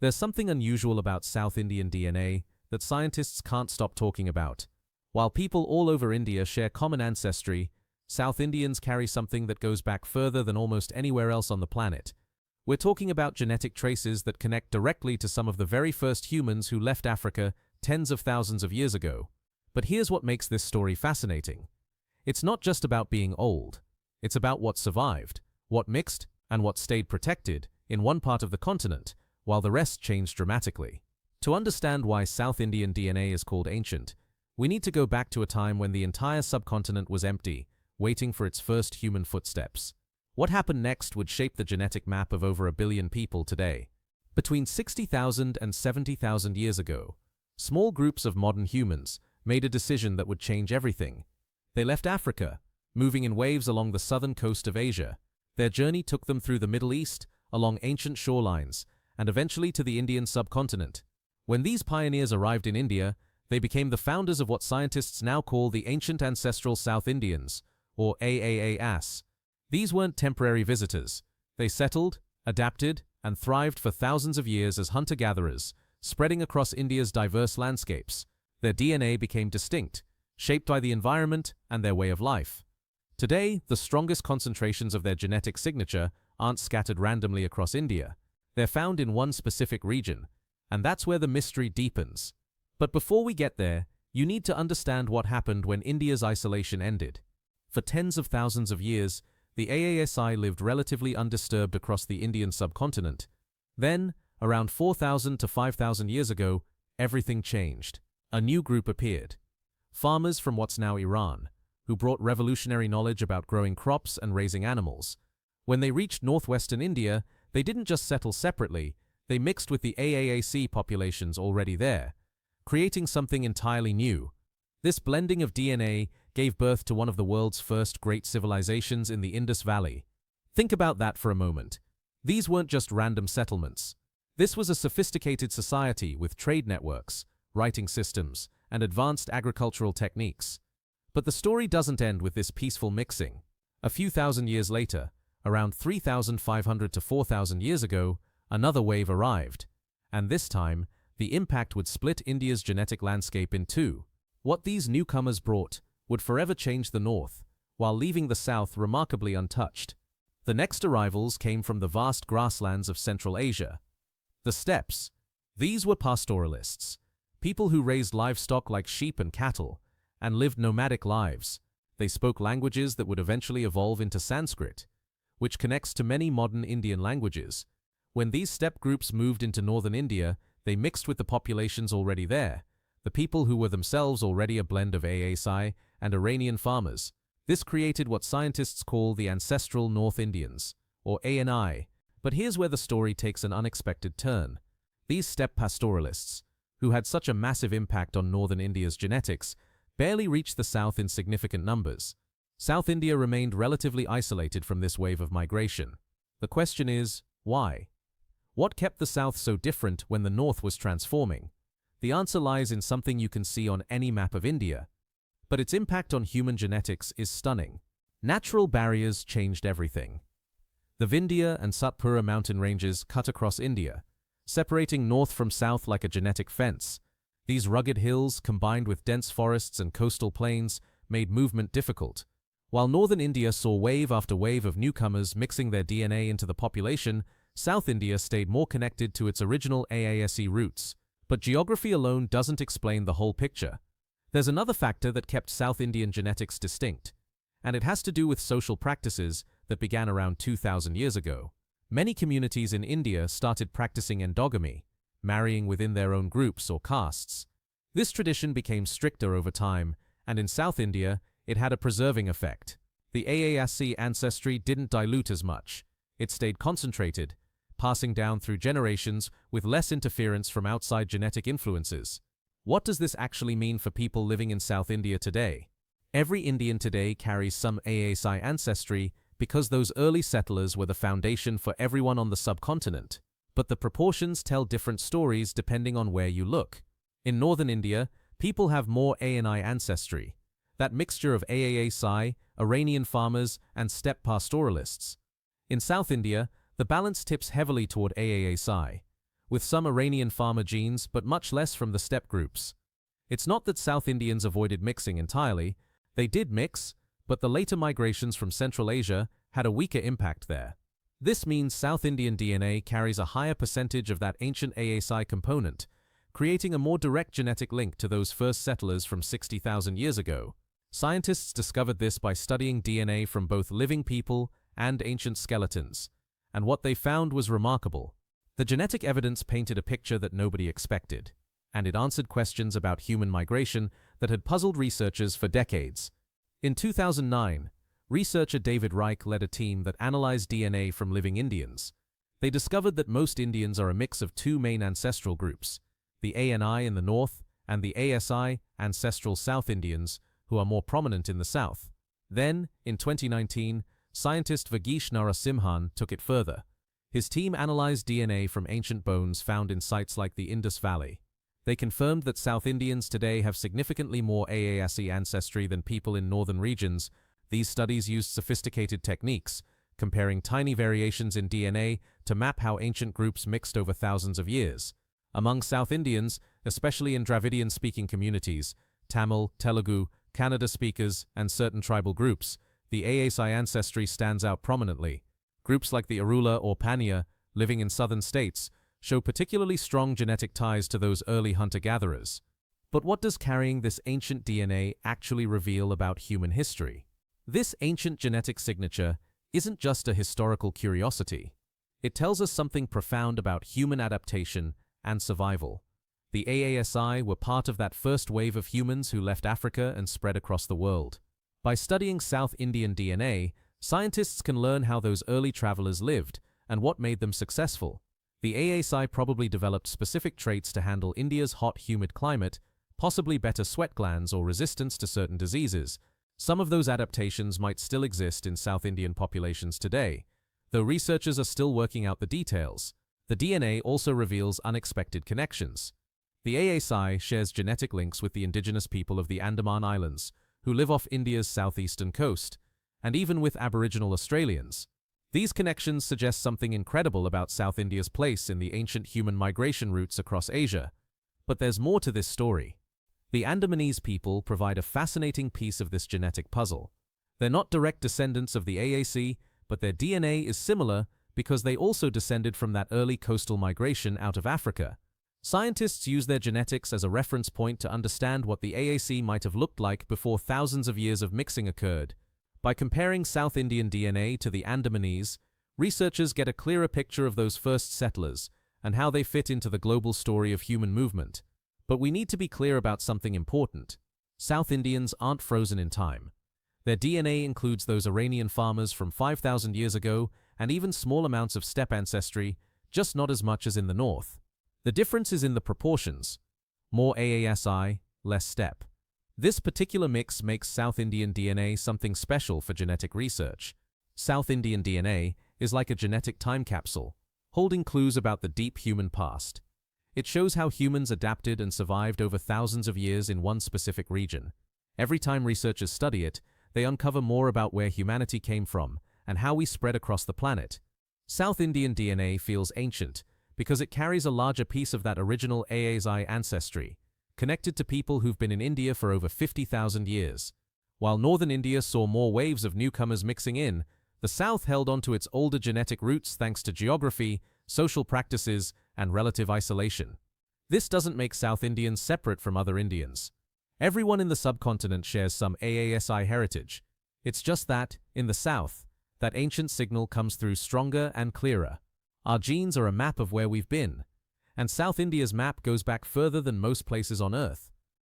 There's something unusual about South Indian DNA that scientists can't stop talking about. While people all over India share common ancestry, South Indians carry something that goes back further than almost anywhere else on the planet. We're talking about genetic traces that connect directly to some of the very first humans who left Africa tens of thousands of years ago. But here's what makes this story fascinating. It's not just about being old. It's about what survived, what mixed, and what stayed protected in one part of the continent, while the rest changed dramatically. To understand why South Indian DNA is called ancient, we need to go back to a time when the entire subcontinent was empty, waiting for its first human footsteps. What happened next would shape the genetic map of over 1 billion people today. Between 60,000 and 70,000 years ago, small groups of modern humans made a decision that would change everything. They left Africa, moving in waves along the southern coast of Asia. Their journey took them through the Middle East, along ancient shorelines, and eventually to the Indian subcontinent. When these pioneers arrived in India, they became the founders of what scientists now call the Ancient Ancestral South Indians, or AAASI. These weren't temporary visitors. They settled, adapted, and thrived for thousands of years as hunter-gatherers, spreading across India's diverse landscapes. Their DNA became distinct, shaped by the environment and their way of life. Today, the strongest concentrations of their genetic signature aren't scattered randomly across India. They're found in one specific region, and that's where the mystery deepens. But before we get there, you need to understand what happened when India's isolation ended. For tens of thousands of years, the AASI lived relatively undisturbed across the Indian subcontinent. Then, around 4,000 to 5,000 years ago, everything changed. A new group appeared. Farmers from what's now Iran, who brought revolutionary knowledge about growing crops and raising animals. When they reached northwestern India, they didn't just settle separately, they mixed with the AASI populations already there, creating something entirely new. This blending of DNA gave birth to one of the world's first great civilizations in the Indus Valley. Think about that for a moment. These weren't just random settlements. This was a sophisticated society with trade networks, writing systems, and advanced agricultural techniques. But the story doesn't end with this peaceful mixing. A few thousand years later, around 3,500 to 4,000 years ago, another wave arrived. And this time, the impact would split India's genetic landscape in two. What these newcomers brought would forever change the north, while leaving the south remarkably untouched. The next arrivals came from the vast grasslands of Central Asia. The steppes. These were pastoralists, people who raised livestock like sheep and cattle, and lived nomadic lives. They spoke languages that would eventually evolve into Sanskrit, which connects to many modern Indian languages. When these steppe groups moved into northern India, they mixed with the populations already there, the people who were themselves already a blend of AASI and Iranian farmers. This created what scientists call the Ancestral North Indians, or ANI. But here's where the story takes an unexpected turn. These steppe pastoralists, who had such a massive impact on northern India's genetics, barely reached the south in significant numbers. South India remained relatively isolated from this wave of migration. The question is, why? What kept the south so different when the north was transforming? The answer lies in something you can see on any map of India. But its impact on human genetics is stunning. Natural barriers changed everything. The Vindhya and Satpura mountain ranges cut across India, separating north from south like a genetic fence. These rugged hills, combined with dense forests and coastal plains, made movement difficult. While northern India saw wave after wave of newcomers mixing their DNA into the population, South India stayed more connected to its original AASI roots. But geography alone doesn't explain the whole picture. There's another factor that kept South Indian genetics distinct, and it has to do with social practices that began around 2,000 years ago. Many communities in India started practicing endogamy, marrying within their own groups or castes. This tradition became stricter over time, and in South India, it had a preserving effect. The AASI ancestry didn't dilute as much. It stayed concentrated, passing down through generations with less interference from outside genetic influences. What does this actually mean for people living in South India today? Every Indian today carries some AASI ancestry because those early settlers were the foundation for everyone on the subcontinent. But the proportions tell different stories depending on where you look. In northern India, people have more ANI ancestry, that mixture of AASI, Iranian farmers, and steppe pastoralists. In South India, the balance tips heavily toward AASI, with some Iranian farmer genes but much less from the steppe groups. It's not that South Indians avoided mixing entirely. They did mix, but the later migrations from Central Asia had a weaker impact there. This means South Indian DNA carries a higher percentage of that ancient AASI component, creating a more direct genetic link to those first settlers from 60,000 years ago. Scientists discovered this by studying DNA from both living people and ancient skeletons, and what they found was remarkable. The genetic evidence painted a picture that nobody expected, and it answered questions about human migration that had puzzled researchers for decades. In 2009, researcher David Reich led a team that analyzed DNA from living Indians. They discovered that most Indians are a mix of two main ancestral groups, the ANI in the north and the ASI, Ancestral South Indians, who are more prominent in the south. Then, in 2019, scientist Vageesh Narasimhan took it further. His team analyzed DNA from ancient bones found in sites like the Indus Valley. They confirmed that South Indians today have significantly more AASI ancestry than people in northern regions. These studies used sophisticated techniques, comparing tiny variations in DNA to map how ancient groups mixed over thousands of years. Among South Indians, especially in Dravidian-speaking communities, Tamil, Telugu, Kannada speakers, and certain tribal groups, the AASI ancestry stands out prominently. Groups like the Arula or Panya, living in southern states, show particularly strong genetic ties to those early hunter-gatherers. But what does carrying this ancient DNA actually reveal about human history? This ancient genetic signature isn't just a historical curiosity. It tells us something profound about human adaptation and survival. The AASI were part of that first wave of humans who left Africa and spread across the world. By studying South Indian DNA, scientists can learn how those early travelers lived and what made them successful. The AASI probably developed specific traits to handle India's hot, humid climate, possibly better sweat glands or resistance to certain diseases. Some of those adaptations might still exist in South Indian populations today, though researchers are still working out the details. The DNA also reveals unexpected connections. The AASI shares genetic links with the indigenous people of the Andaman Islands, who live off India's southeastern coast, and even with Aboriginal Australians. These connections suggest something incredible about South India's place in the ancient human migration routes across Asia. But there's more to this story. The Andamanese people provide a fascinating piece of this genetic puzzle. They're not direct descendants of the AASI, but their DNA is similar because they also descended from that early coastal migration out of Africa. Scientists use their genetics as a reference point to understand what the AASI might have looked like before thousands of years of mixing occurred. By comparing South Indian DNA to the Andamanese, researchers get a clearer picture of those first settlers and how they fit into the global story of human movement. But we need to be clear about something important. South Indians aren't frozen in time. Their DNA includes those Iranian farmers from 5,000 years ago and even small amounts of steppe ancestry, just not as much as in the north. The difference is in the proportions. More AASI, less steppe. This particular mix makes South Indian DNA something special for genetic research. South Indian DNA is like a genetic time capsule, holding clues about the deep human past. It shows how humans adapted and survived over thousands of years in one specific region. Every time researchers study it, they uncover more about where humanity came from and how we spread across the planet. South Indian DNA feels ancient because it carries a larger piece of that original AASI ancestry, connected to people who've been in India for over 50,000 years. While northern India saw more waves of newcomers mixing in, the south held onto its older genetic roots thanks to geography, social practices, and relative isolation. This doesn't make South Indians separate from other Indians. Everyone in the subcontinent shares some AASI heritage. It's just that, in the south, that ancient signal comes through stronger and clearer. Our genes are a map of where we've been, and South India's map goes back further than most places on Earth.